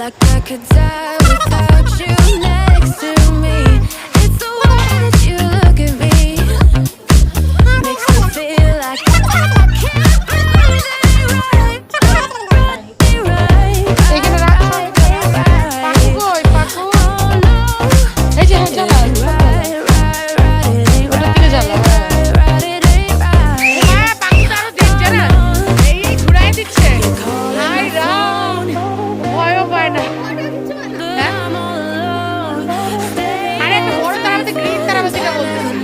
like I could die without you next to me. It's the way that you look at me, makes me feel like I can't breathe. এখানে রাখ। পাখু কই পাখু? এই যে হ্যাঁ জ্বালা ওটা থেকে জ্বালা। হ্যাঁ পাখু তো আরো দেখছে না, এই ঘুরাই দিচ্ছে। হাই রাম, ভয়ও পায় না। আরে একটা বড় তারাবাতি গ্রিন তারাবাতিটা বলতেছি।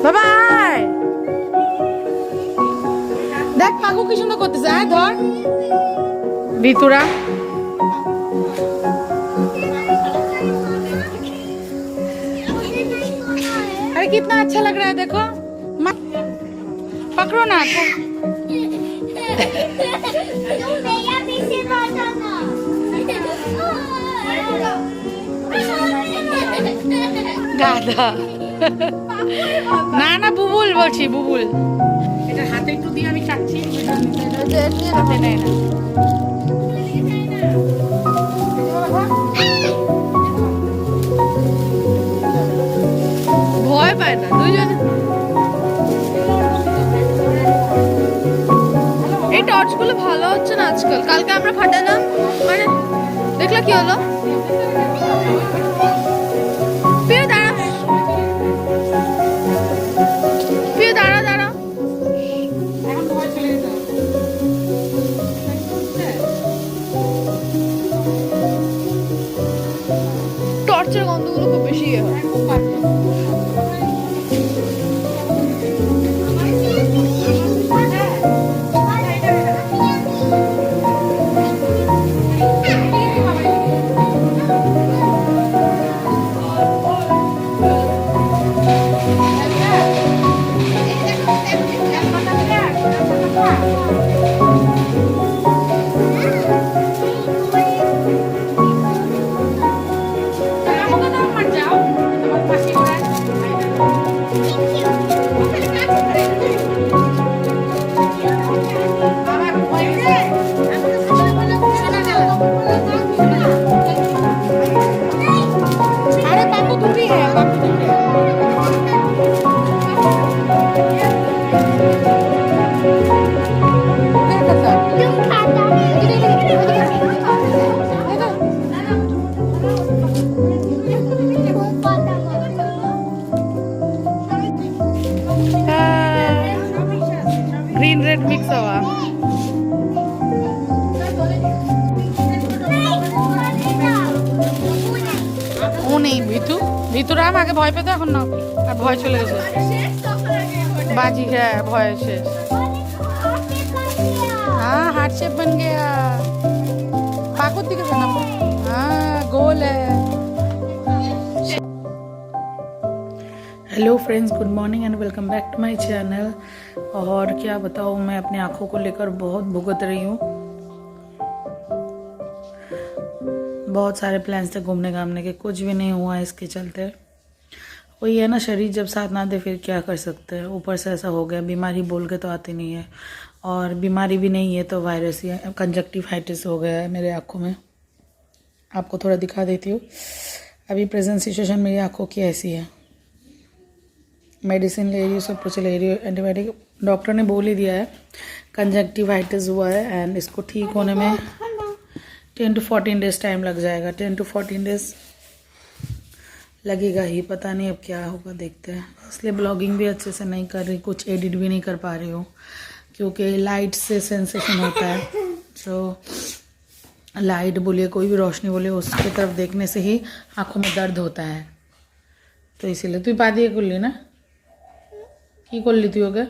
বাবা দেখ পাখু কি সুন্দর করতেছে। আয় ধর ভিতুরা। अरे कितना अच्छा लग रहा है देखो। पकड़ो ना গাধা। না না বুবুল বলছি বুবুল। এটা হাতে একটু দিয়ে আমি কাটছি। হাতে নেয় না। ভয় পায় না দুইজনে। এই টর্চ গুলো ভালো হচ্ছে না আজকাল। কালকে আমরা ফাটালাম, মানে দেখলা কি হলো। প্রিয় দাঁড়া, প্রিয় দাঁড়া দাঁড়া। টর্চের গন্ধগুলো খুব বেশি হয়। ग्रीन रेड मिक्स हुआ। ও নেই ভিতু, ভিতুরা আগে ভয় পেতো, এখন না আর ভয় চলে গেছে। बाजी है भय शेष। हाँ हार्ट शेप बन गया। पाकुत दिखे ना। हाँ गोल है। Hello friends, good morning and welcome back to my channel. और क्या बताऊँ, मैं अपनी आँखों को लेकर बहुत भुगत रही हूँ। बहुत सारे प्लान्स थे घूमने घामने के, कुछ भी नहीं हुआ इसके चलते। वही है ना, शरीर जब साथ ना दे फिर क्या कर सकते हैं। ऊपर से ऐसा हो गया, बीमारी बोल के तो आती नहीं है, और बीमारी भी नहीं है तो वायरस ही है। कंजक्टिवाइटिस हो गया है मेरे आँखों में। आपको थोड़ा दिखा देती हूँ। अभी प्रेजेंट सिचुएशन मेरी आँखों की ऐसी है। मेडिसिन ले रही हूँ, सब कुछ ले रही हूँ, एंटीबायोटिक डॉक्टर ने बोल ही दिया है कंजक्टिवाइटिस हुआ है, एंड इसको ठीक 10 to 14 डेज़ टाइम लग जाएगा। 10 to 14 डेज़ लगेगा ही, पता नहीं अब क्या होगा, देखते हैं। इसलिए ब्लॉगिंग भी अच्छे से नहीं कर रही, कुछ एडिट भी नहीं कर पा रही हूँ क्योंकि लाइट से सेंसेशन होता है। सो लाइट बोलिए, कोई भी रोशनी बोलिए, उसकी तरफ देखने से ही आँखों में दर्द होता है। तो इसीलिए तू पा दिए कुल्ली ना की कर ली थी हो गया।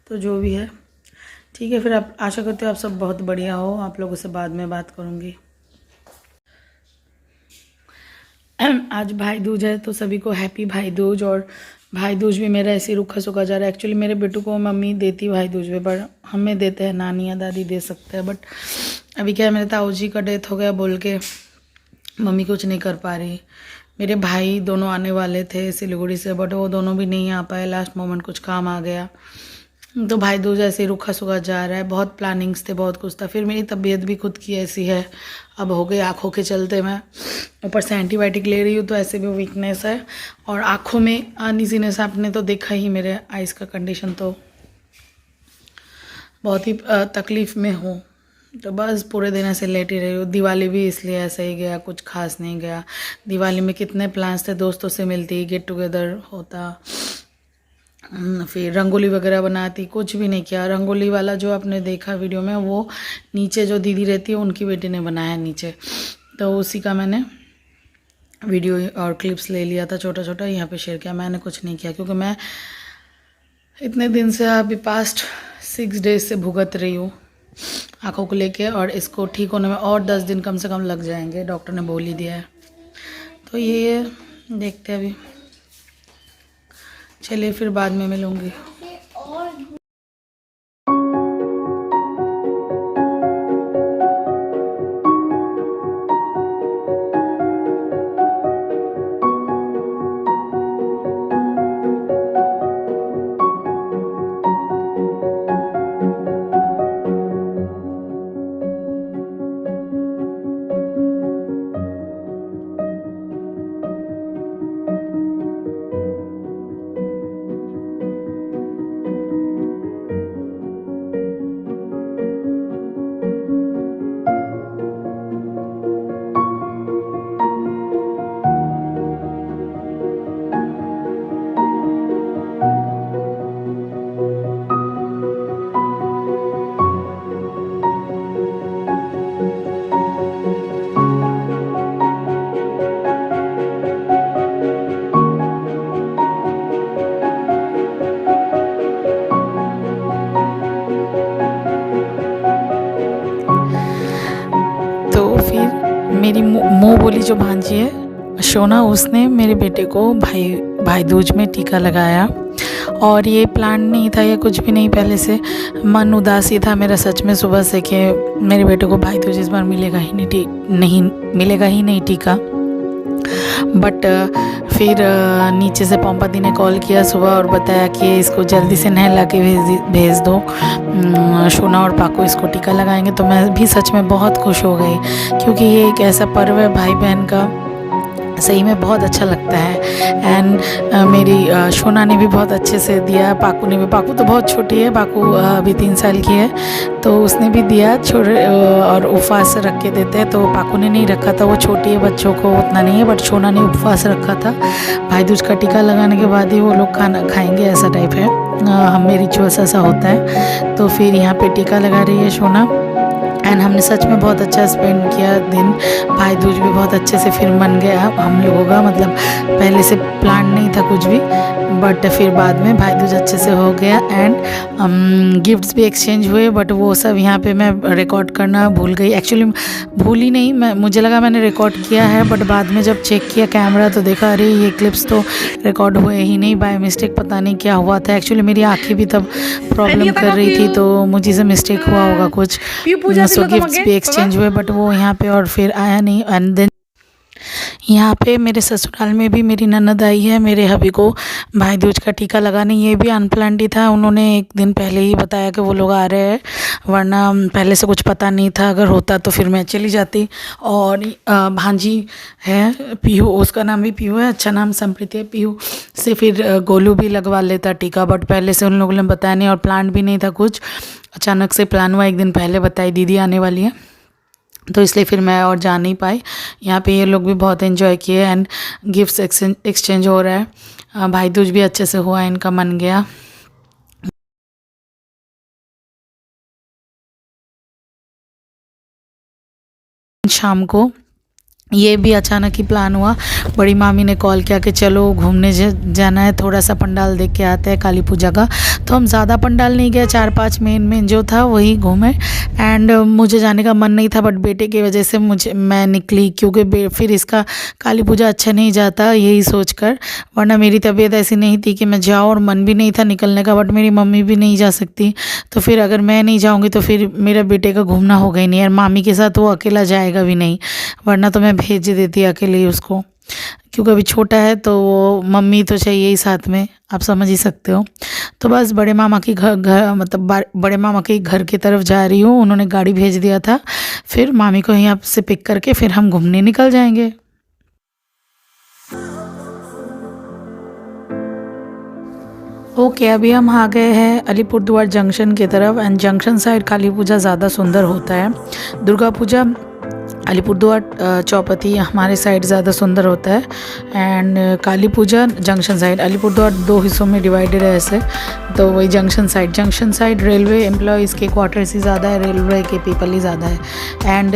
तो जो भी है ठीक है। फिर आप आशा करते हो आप सब बहुत बढ़िया हो। आप लोगों से बाद में बात करूँगी। आज भाई दूज है तो सभी को हैप्पी भाई दूज। और भाई दूज भी मेरा ऐसे रूखा सूखा जा रहा है। एक्चुअली मेरे बेटू को मम्मी देती भाई दूज पे, पर हमें देते हैं नानी या दादी दे सकते हैं। बट अभी क्या है, मेरे ताऊ जी का डेथ हो गया बोल के मम्मी कुछ नहीं कर पा रही। मेरे भाई दोनों आने वाले थे सिलीगुड़ी से, बट वो दोनों भी नहीं आ पाए। लास्ट मोमेंट कुछ काम आ गया, तो भाई दूज ऐसे रूखा सूखा जा रहा है। बहुत प्लानिंग्स थे, बहुत कुछ था। फिर मेरी तबीयत भी खुद की ऐसी है, अब हो गई आँखों के चलते। मैं ऊपर से एंटीबायोटिक ले रही हूँ तो ऐसे भी वीकनेस है। और आँखों में अनइजीनेस आपने तो देखा ही, मेरे आइज़ का कंडीशन तो बहुत ही तकलीफ़ में हूँ। तो बस पूरे दिन ऐसे लेट ही रही हूँ। दिवाली भी इसलिए ऐसे ही गया, कुछ खास नहीं गया। दिवाली में कितने प्लान्स थे, दोस्तों से मिलती, गेट टुगेदर होता, फिर रंगोली वगैरह बनाती, कुछ भी नहीं किया। रंगोली वाला जो आपने देखा वीडियो में, वो नीचे जो दीदी रहती है उनकी बेटी ने बनाया नीचे, तो उसी का मैंने वीडियो और क्लिप्स ले लिया था छोटा छोटा, यहाँ पे शेयर किया। मैंने कुछ नहीं किया क्योंकि मैं इतने दिन से अभी पास्ट 6 डेज से भुगत रही हूँ आँखों को लेके, और इसको ठीक होने में और 10 दिन कम से कम लग जाएंगे, डॉक्टर ने बोल ही दिया है। तो ये देखते हैं अभी। चलिए फिर बाद में मिलूँगी। मेरी मुँह बोली जो भांजी है शोना, उसने मेरे बेटे को भाई दूज में टीका लगाया। और ये प्लान नहीं था, ये कुछ भी नहीं, पहले से मन उदास ही था मेरा सच में सुबह से कि मेरे बेटे को भाई दूज इस बार मिलेगा ही नहीं टीका। बट फिर नीचे से पम्पा दी ने कॉल किया सुबह और बताया कि इसको जल्दी से नहला के भेज दो, शोना और पाको इसको टीका लगाएंगे। तो मैं भी सच में बहुत खुश हो गई क्योंकि ये एक ऐसा पर्व है भाई बहन का, सही में बहुत अच्छा लगता है। एंड मेरी शोना ने भी बहुत अच्छे से दिया, पाकू ने भी। पाकू तो बहुत छोटी है, पाकू अभी 3 साल की है, तो उसने भी दिया छोटे और उपवास रख के देते हैं। तो पाकू ने नहीं रखा था, वो छोटी है, बच्चों को उतना नहीं है, बट शोना ने उपवास रखा था। भाई दूज का टीका लगाने के बाद ही वो लोग खाना खाएंगे, ऐसा टाइप है। हमें रिचुअल्स ऐसा होता है। तो फिर यहाँ पे टीका लगा रही है शोना। एंड हमने सच में बहुत अच्छा स्पेंड किया दिन। भाई दूज भी बहुत अच्छे से फिर मन गया हम लोगों का, मतलब पहले से प्लान नहीं था कुछ भी, बट फिर बाद में भाई दूज अच्छे से हो गया। एंड गिफ्ट्स भी एक्सचेंज हुए, बट वो सब यहाँ पे मैं रिकॉर्ड करना भूल गई। एक्चुअली भूल ही नहीं, मुझे लगा मैंने रिकॉर्ड किया है, बट बाद में जब चेक किया कैमरा तो देखा अरे ये क्लिप्स तो रिकॉर्ड हुए ही नहीं, बाय मिस्टेक पता नहीं क्या हुआ था। एक्चुअली मेरी आँखें भी तब प्रॉब्लम कर रही थी, तो मुझे से मिस्टेक हुआ होगा कुछ। सो गिफ्ट्स भी एक्सचेंज हुए, बट वो यहाँ पे और फिर आया नहीं। एंड देन यहाँ पे मेरे ससुराल में भी मेरी ननद आई है मेरे हबी को भाई दूज का टीका लगाने। ये भी अनप्लान्ड ही था, उन्होंने एक दिन पहले ही बताया कि वो लोग आ रहे हैं, वरना पहले से कुछ पता नहीं था। अगर होता तो फिर मैं चली जाती। और भांजी है पीहू, उसका नाम भी पीहू है, अच्छा नाम संप्रीति है। पीहू से फिर गोलू भी लगवा लेता टीका, बट पहले से उन लोगों ने बताया नहीं और प्लान भी नहीं था कुछ। अचानक से प्लान हुआ, एक दिन पहले बताई दीदी आने वाली है, तो इसलिए फिर मैं और जा नहीं पाई। यहाँ पे ये लोग भी बहुत एंजॉय किए एंड गिफ्ट्स एक्सचेंज हो रहा है। भाई दूज भी अच्छे से हुआ, इनका मन गया। शाम को ये भी अचानक ही प्लान हुआ, बड़ी मामी ने कॉल किया कि चलो घूमने जाना है, थोड़ा सा पंडाल देख के आते हैं काली पूजा का। तो हम ज़्यादा पंडाल नहीं गए, 4-5 मेन जो था वही घूमे। एंड मुझे जाने का मन नहीं था, बट बेटे की वजह से मैं निकली, क्योंकि फिर इसका काली पूजा अच्छा नहीं जाता यही सोचकर, वरना मेरी तबीयत ऐसी नहीं थी कि मैं जाऊँ, और मन भी नहीं था निकलने का, बट मेरी मम्मी भी नहीं जा सकती। तो फिर अगर मैं नहीं जाऊँगी तो फिर मेरा बेटे का घूमना होगा ही नहीं, और मामी के साथ वो अकेला जाएगा भी नहीं, वरना तो मैं भेज देती अकेले ही उसको, क्योंकि अभी छोटा है तो वो मम्मी तो चाहिए ही साथ में, आप समझ ही सकते हो। तो बस बड़े मामा की बड़े मामा के घर की तरफ जा रही हूँ, उन्होंने गाड़ी भेज दिया था, फिर मामी को यहाँ से पिक करके फिर हम घूमने निकल जाएंगे। ओके, अभी हम आ गए हैं अलीपुरद्वार जंक्शन की तरफ, एंड जंक्शन साइड काली पूजा ज़्यादा सुंदर होता है। दुर्गा पूजा अलीपुरद्वार चौपती हमारे साइड ज़्यादा सुंदर होता है, and Kali Puja junction side. Alipurduar 2 हिस्सों में डिवाइडेड है ऐसे, तो वही जंक्शन साइड रेलवे एम्प्लॉयज़ के क्वार्टर्स ही ज़्यादा है, रेलवे के पीपल ही ज़्यादा है। एंड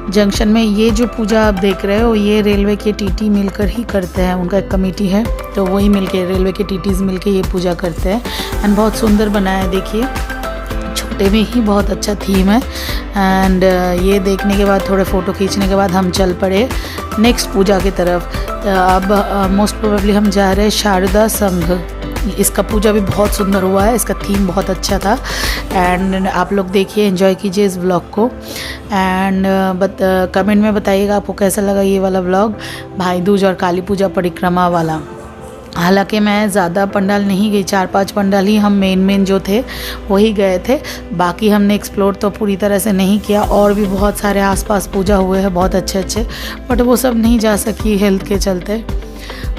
जंक्शन में ये जो पूजा आप देख रहे हो, ये रेलवे के टीटी मिलकर ही करते हैं, उनका एक कमेटी है, तो वही मिलके रेलवे के टीटीज़ मिलके ये पूजा करते हैं। एंड बहुत सुंदर बनाया है, देखिए छोटे में ही बहुत अच्छा थीम है। एंड ये देखने के बाद, थोड़े फ़ोटो खींचने के बाद हम चल पड़े नेक्स्ट पूजा की तरफ। अब मोस्ट प्रोबेबली हम जा रहे हैं शारदा संघ। इसका पूजा भी बहुत सुंदर हुआ है, इसका थीम बहुत अच्छा था। एंड आप लोग देखिए, एंजॉय कीजिए इस व्लॉग को। एंड कमेंट में बताइएगा आपको कैसा लगा ये वाला व्लॉग, भाई दूज और काली पूजा परिक्रमा वाला। हालांकि मैं ज़्यादा पंडाल नहीं गई, 4-5 पंडाल ही हम मेन जो थे वही गए थे, बाकी हमने एक्सप्लोर तो पूरी तरह से नहीं किया। और भी बहुत सारे आसपास पूजा हुए हैं बहुत अच्छे, बट वो सब नहीं जा सकी हेल्थ के चलते,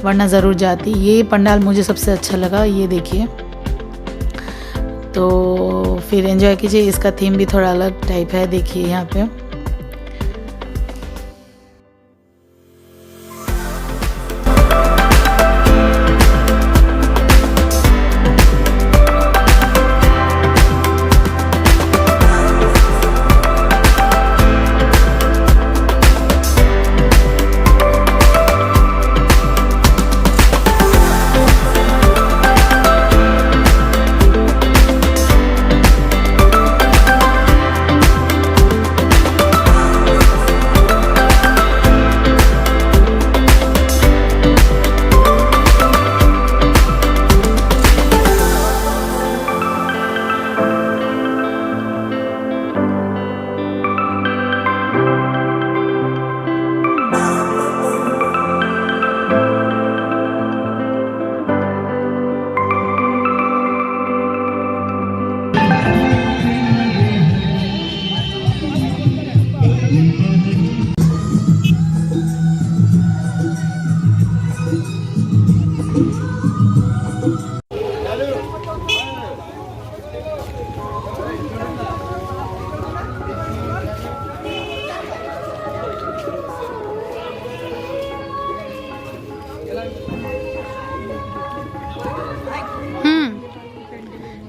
वरना ज़रूर जाती। ये पंडाल मुझे सबसे अच्छा लगा, ये देखिए। तो फिर एंजॉय कीजिए, इसका थीम भी थोड़ा अलग टाइप है, देखिए यहाँ पे।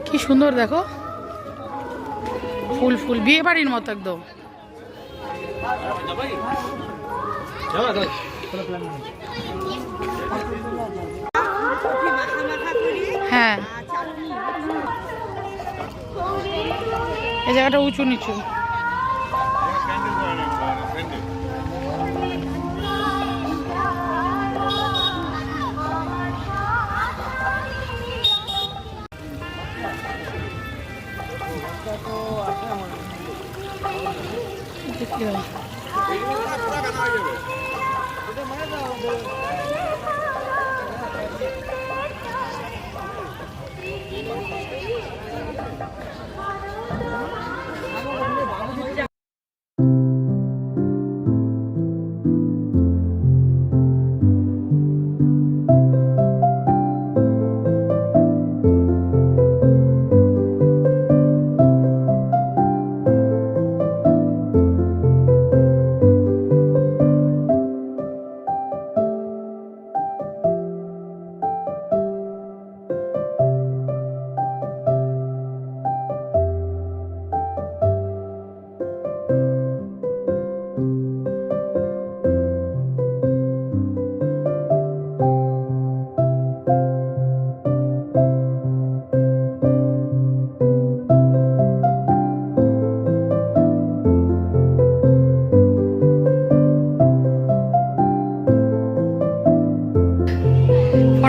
কি সুন্দর দেখো, ফুল বিয়ে বাড়ির মতো একদম। হ্যাঁ, এই জায়গাটা উঁচু নিচু।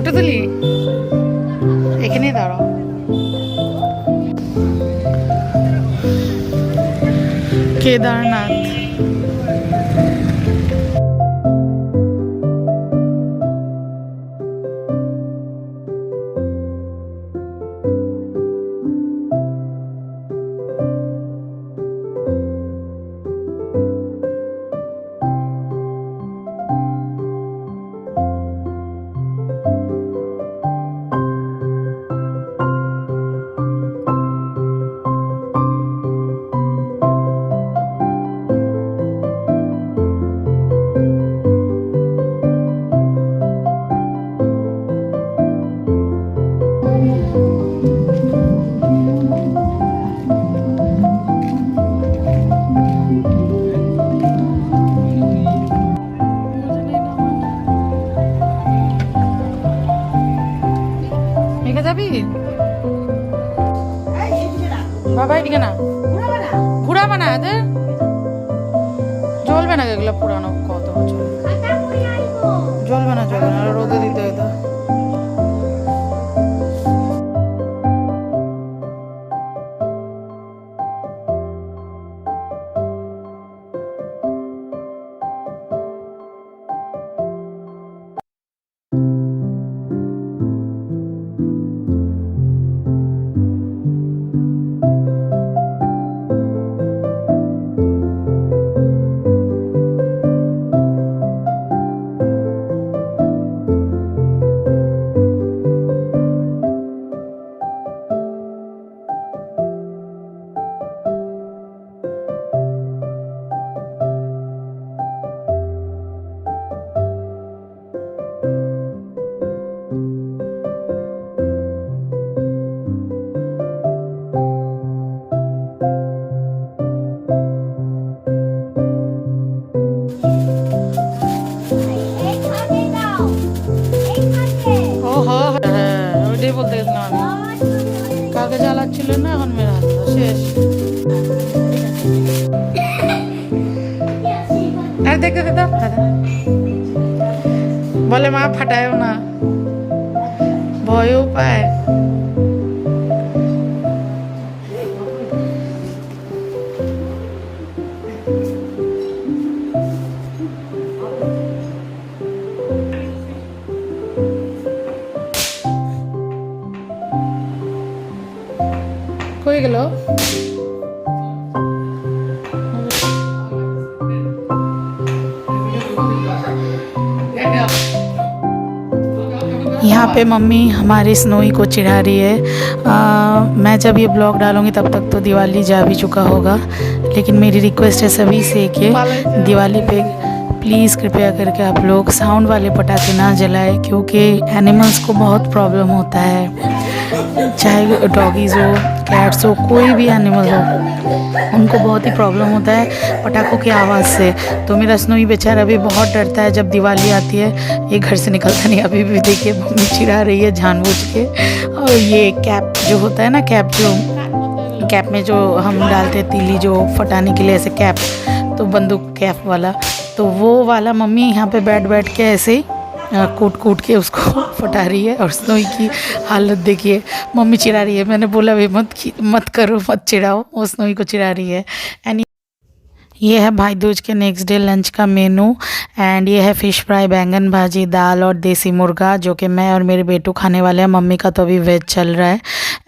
ফটো তুলি এখানেই দাঁড়াও। কেদারনাথ মেঘা যাবি বাবা এদিকে না ঘুরাবে না এদের জ্বলবে না এগুলো পুরানো কত বছর জ্বলবে না রোদে দিতে হইতো বলতে গেছিলাম আমি কাকে জ্বালাচ্ছিলেন না এখন মেরা হাতটা শেষ আরে দেখতে দে দাদা বলে মা ফাটায়ও না ভয়ও পায় কই গেল यहाँ पे मम्मी हमारी स्नोई को चिढ़ा रही है। मैं जब ये ब्लॉग डालूंगी तब तक तो दिवाली जा भी चुका होगा, लेकिन मेरी रिक्वेस्ट है सभी से कि दिवाली पे प्लीज़ कृपया करके आप लोग साउंड वाले पटाखे ना जलाएं, क्योंकि एनिमल्स को बहुत प्रॉब्लम होता है, चाहे डॉगीज़ हो कैट्स हो कोई भी एनिमल हो, उनको बहुत ही प्रॉब्लम होता है पटाखों की आवाज़ से। तो मेरा स्नोई बेचारा अभी बहुत डरता है जब दिवाली आती है, ये घर से निकलता नहीं। अभी भी देखिए मम्मी चिढ़ा रही है जानबूझ के। और ये कैप जो होता है ना, कैप में जो हम डालते हैं तीली जो फटाने के लिए, ऐसे कैप, तो बंदूक कैप वाला, तो वो वाला मम्मी यहाँ पे बैठ के ऐसे ही कूट के उसको फटा रही है। और स्नोई की हालत देखिए, मम्मी चिढ़ा रही है। मैंने बोला भाई मत करो, मत चिढ़ाओ, वो स्नोई को चिढ़ा रही है। एंड ये है भाई दूज के नेक्स्ट डे लंच का मेनू। एंड ये है फ़िश फ्राई, बैंगन भाजी, दाल और देसी मुर्गा, जो कि मैं और मेरे बेटू खाने वाले हैं। मम्मी का तो अभी वेज चल रहा है।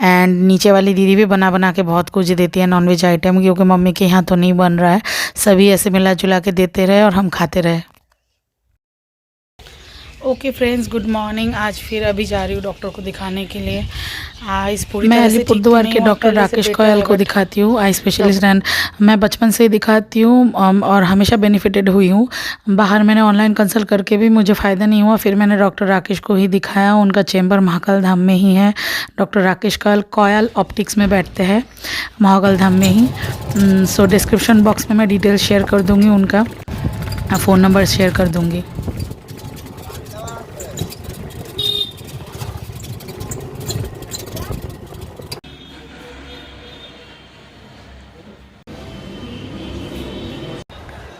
एंड नीचे वाली दीदी भी बना के बहुत कुछ देती है नॉनवेज आइटम, क्योंकि मम्मी के यहाँ तो नहीं बन रहा है। सभी ऐसे मिला जुला के देते रहे और हम खाते रहे। Okay friends, good morning. आज फिर अभी जा रही हूँ डॉक्टर को दिखाने के लिए। आइस पूरी मैं अलीपुरद्वार के डॉक्टर राकेश कोयल को दिखाती हूँ, आई स्पेशलिस्ट। एंड मैं बचपन से ही दिखाती हूँ और हमेशा बेनिफिटेड हुई हूँ। बाहर मैंने ऑनलाइन कंसल्ट करके भी मुझे फ़ायदा नहीं हुआ, फिर मैंने डॉक्टर राकेश को ही दिखाया। उनका चेम्बर महाकाल धाम में ही है। डॉक्टर राकेश कोयल ऑप्टिक्स में बैठते हैं महाकाल धाम में ही। सो डिस्क्रिप्शन बॉक्स में मैं डिटेल्स शेयर कर दूँगी, उनका फ़ोन नंबर शेयर कर दूँगी।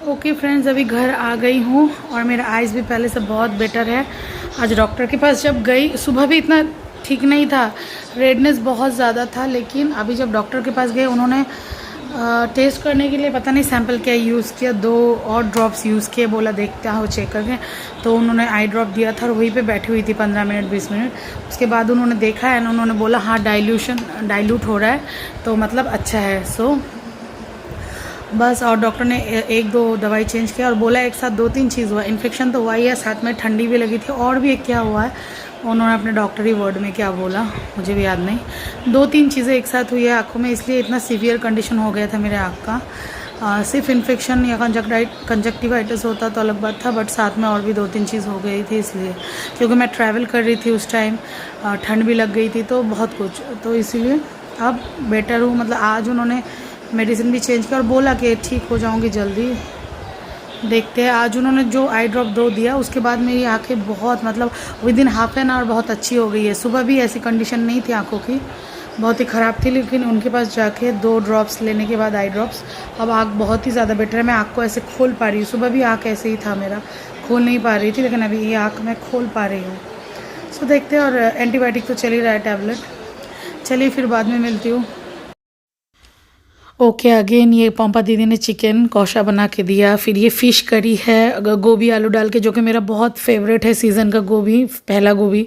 ओके फ्रेंड्स, अभी घर आ गई हूँ और मेरा आइज़ भी पहले से बहुत बेटर है। आज डॉक्टर के पास जब गई, सुबह भी इतना ठीक नहीं था, रेडनेस बहुत ज़्यादा था, लेकिन अभी जब डॉक्टर के पास गए उन्होंने टेस्ट करने के लिए पता नहीं सैंपल क्या यूज़ किया, 2 और ड्रॉप्स यूज़ किए, बोला देखता हो चेक करके। तो उन्होंने आई ड्रॉप दिया था और वहीं पे बैठी हुई थी 15 मिनट 20 मिनट। उसके बाद उन्होंने देखा है, उन्होंने बोला हाँ डाइल्यूट हो रहा है, तो मतलब अच्छा है। सो बस, और डॉक्टर ने 1-2 दवाई चेंज किया और बोला एक साथ 2-3 चीज़ हुआ। इन्फेक्शन तो हुआ ही है, साथ में ठंडी भी लगी थी, और भी एक क्या हुआ है उन्होंने अपने डॉक्टरी वर्ड में क्या बोला मुझे भी याद नहीं। 2-3 चीज़ें एक साथ हुई है आँखों में, इसलिए इतना सीवियर कंडीशन हो गया था मेरे आँख का। सिर्फ इन्फेक्शन या कंजक्टिवाइटिस होता तो अलग बात था, बट साथ में और भी 2-3 चीज़ हो गई थी, इसलिए क्योंकि मैं ट्रैवल कर रही थी उस टाइम, ठंड भी लग गई थी, तो बहुत कुछ, तो इसीलिए अब बेटर हूँ। मतलब आज उन्होंने मेडिसिन भी चेंज किया और बोला कि ठीक हो जाऊँगी जल्दी, देखते हैं। आज उन्होंने जो आई ड्रॉप 2 दिया, उसके बाद मेरी आंखें बहुत, मतलब विदिन हाफ एन आवर बहुत अच्छी हो गई है। सुबह भी ऐसी कंडीशन नहीं थी आंखों की, बहुत ही ख़राब थी, लेकिन उनके पास जाके 2 ड्रॉप्स लेने के बाद आई ड्रॉप्स, अब आँख बहुत ही ज़्यादा बेटर है। मैं आँख को ऐसे खोल पा रही हूँ, सुबह भी आँख ऐसे ही था मेरा, खोल नहीं पा रही थी, लेकिन अभी ये आँख मैं खोल पा रही हूँ। सो देखते हैं, और एंटीबायोटिक तो चल ही रहा है, टैबलेट। चलिए फिर बाद में मिलती हूँ। ओके अगेन, ये पम्पा दीदी ने चिकन कौशा बना के दिया, फिर ये फ़िश करी है गोभी आलू डाल के, जो कि मेरा बहुत फेवरेट है सीज़न का गोभी, पहला गोभी,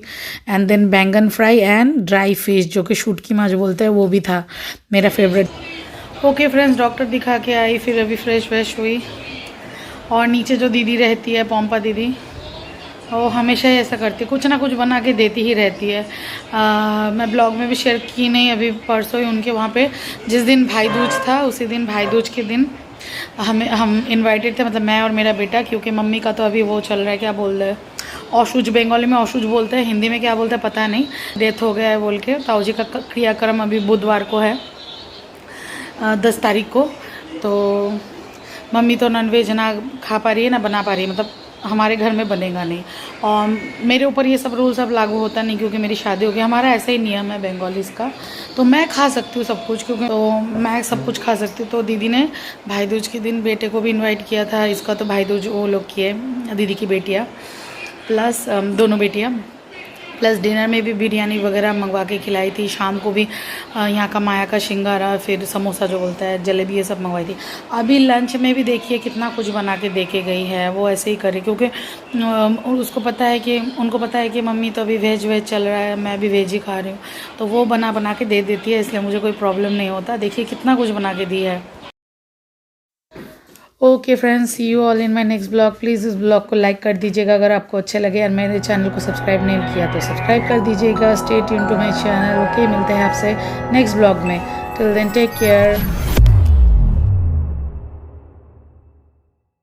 एंड देन बैंगन फ्राई एंड ड्राई फिश जो कि शुटकी माछ बोलते हैं, वो भी था मेरा फेवरेट। ओके फ्रेंड्स, डॉक्टर दिखा के आई, फिर अभी फ्रेश हुई, और नीचे जो दीदी रहती है पम्पा दीदी, वो हमेशा ही ऐसा करती है, कुछ ना कुछ बना के देती ही रहती है। मैं ब्लॉग में भी शेयर की नहीं, अभी परसों ही उनके वहाँ पे जिस दिन भाई दूज था, उसी दिन भाई दूज के दिन हम इनवाइटेड थे, मतलब मैं और मेरा बेटा, क्योंकि मम्मी का तो अभी वो चल रहा है, क्या बोल रहे हैं, औशुज, बंगाली में औशुज बोलते हैं, हिंदी में क्या बोलते हैं पता नहीं, डेथ हो गया है बोल के। ताऊ जी का क्रियाक्रम अभी बुधवार को है, 10 तारीख को। तो मम्मी तो नॉनवेज ना खा पा रही है ना बना पा रही है, मतलब हमारे घर में बनेगा नहीं, और मेरे ऊपर ये सब रूल सब लागू होता नहीं, क्योंकि मेरी शादी हो गई। हमारा ऐसा ही नियम है बंगालीज़ का, तो मैं खा सकती हूँ सब कुछ, क्योंकि तो मैं सब कुछ खा सकती हूँ। तो दीदी ने भाई दूज के दिन बेटे को भी इनवाइट किया था, इसका तो भाई दूज वो लोग किए, दीदी की बेटियाँ प्लस दोनों बेटियाँ, प्लस डिनर में भी बिरयानी वगैरह मंगवा के खिलाई थी। शाम को भी यहाँ का माया का शिंगारा, फिर समोसा जो बोलता है, जलेबी, ये सब मंगवाई थी। अभी लंच में भी देखिए कितना कुछ बना के दे के गई है, वो ऐसे ही करे, क्योंकि उसको पता है कि, उनको पता है कि मम्मी तो अभी वेज चल रहा है, मैं भी वेज ही खा रही हूँ, तो वो बना के दे देती है, इसलिए मुझे कोई प्रॉब्लम नहीं होता। देखिए कितना कुछ बना के दी है। Okay friends, see you all in my next blog. Please इस ब्लॉग को लाइक कर दीजिएगा अगर आपको अच्छा लगे, और मेरे चैनल को सब्सक्राइब नहीं किया तो सब्सक्राइब कर दीजिएगा। Stay tune to my channel. Okay, मिलते हैं आपसे नेक्स्ट ब्लॉग में। Till then take care.